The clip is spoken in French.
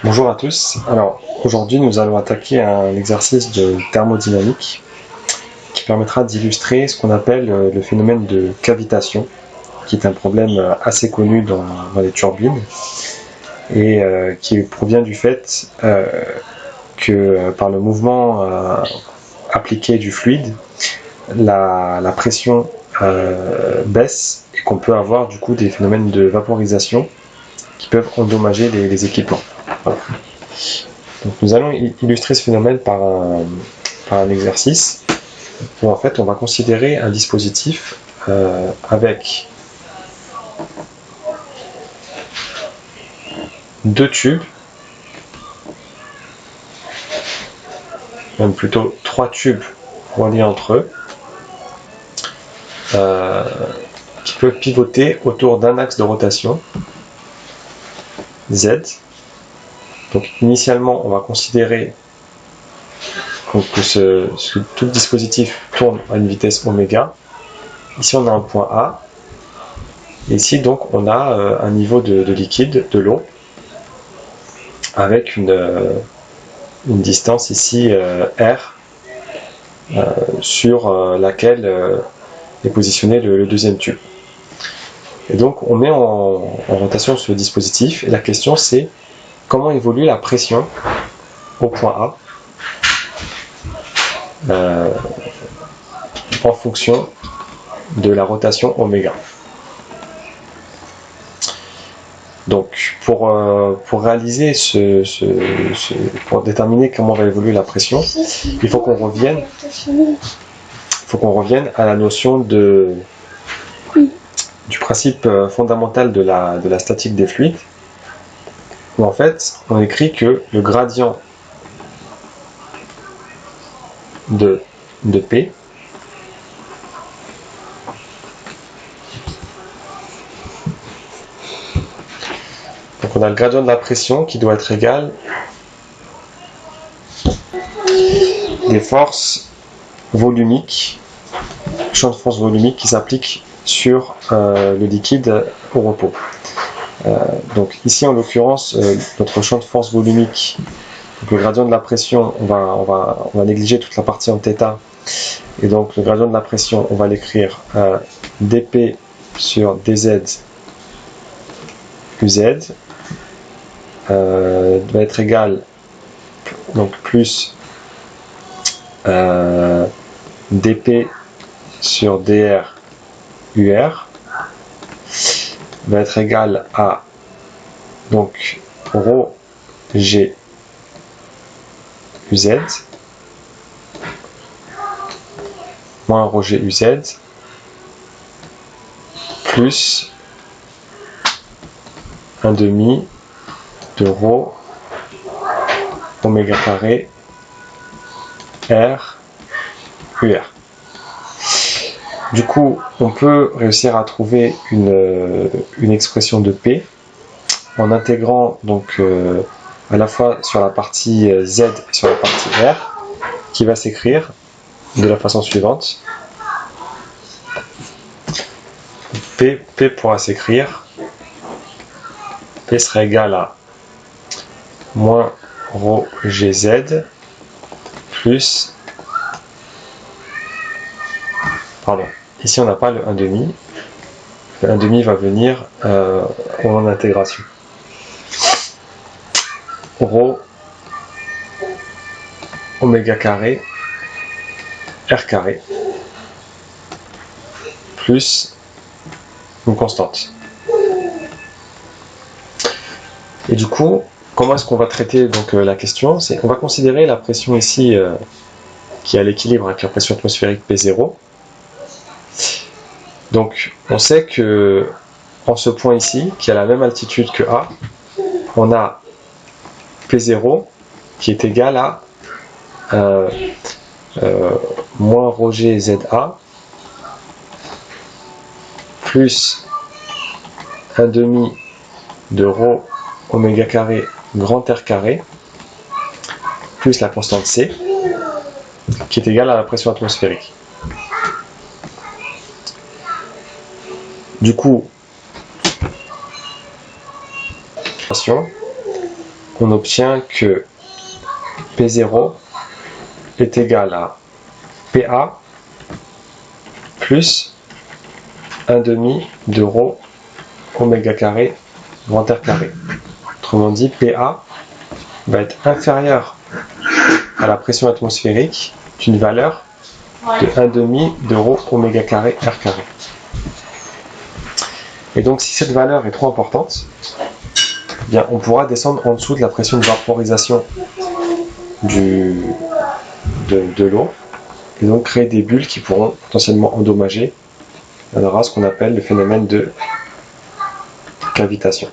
Bonjour à tous. Alors aujourd'hui nous allons attaquer un exercice de thermodynamique qui permettra d'illustrer ce qu'on appelle le phénomène de cavitation, qui est un problème assez connu dans les turbines et qui provient du fait que par le mouvement appliqué du fluide, la pression baisse et qu'on peut avoir du coup des phénomènes de vaporisation qui peuvent endommager les équipements. Voilà. Donc nous allons illustrer ce phénomène par un exercice où en fait on va considérer un dispositif avec deux tubes, même plutôt trois tubes reliés entre eux, qui peuvent pivoter autour d'un axe de rotation Z. Donc initialement on va considérer que tout le dispositif tourne à une vitesse oméga. Ici on a un point A, et ici donc on a un niveau de liquide, de l'eau, avec une distance ici R sur laquelle est positionné le deuxième tube. Et donc on met en rotation ce dispositif, et la question c'est comment évolue la pression au point A en fonction de la rotation oméga. Donc pour réaliser pour déterminer comment va évoluer la pression, il faut qu'on revienne à la notion du principe fondamental de la statique des fluides, où en fait on écrit que le gradient de P donc on a le gradient de la pression qui doit être égal des forces volumiques, champ de force volumique qui s'applique sur le liquide au repos. Donc ici en l'occurrence notre champ de force volumique, donc le gradient de la pression, on va négliger toute la partie en θ, et donc le gradient de la pression on va l'écrire dP sur dz uz va être égal donc plus dP sur dr ur va être égal à donc rho g uz moins rho g uz plus 1/2 de rho oméga carré r ur. Du coup, on peut réussir à trouver une expression de P en intégrant donc à la fois sur la partie Z et sur la partie R, qui va s'écrire de la façon suivante. P pourra s'écrire, P sera égal à moins rho gz plus, pardon, ici on n'a pas le 1/2, le 1/2 va venir en intégration. Rho oméga carré r carré plus une constante. Et du coup, comment est-ce qu'on va traiter donc la question? C'est on va considérer la pression ici qui est à l'équilibre avec la pression atmosphérique P0. Donc on sait que en ce point ici, qui a la même altitude que A, on a P0 qui est égal à moins rho g za plus 1/2 de rho oméga carré grand R carré plus la constante C qui est égale à la pression atmosphérique. Du coup, on obtient que P0 est égal à PA plus 1/2 de rho oméga carré grand R carré. Autrement dit, PA va être inférieur à la pression atmosphérique d'une valeur de 1/2 de rho oméga carré R carré. Et donc si cette valeur est trop importante, eh bien, on pourra descendre en dessous de la pression de vaporisation de l'eau et donc créer des bulles qui pourront potentiellement endommager. On aura ce qu'on appelle le phénomène de cavitation.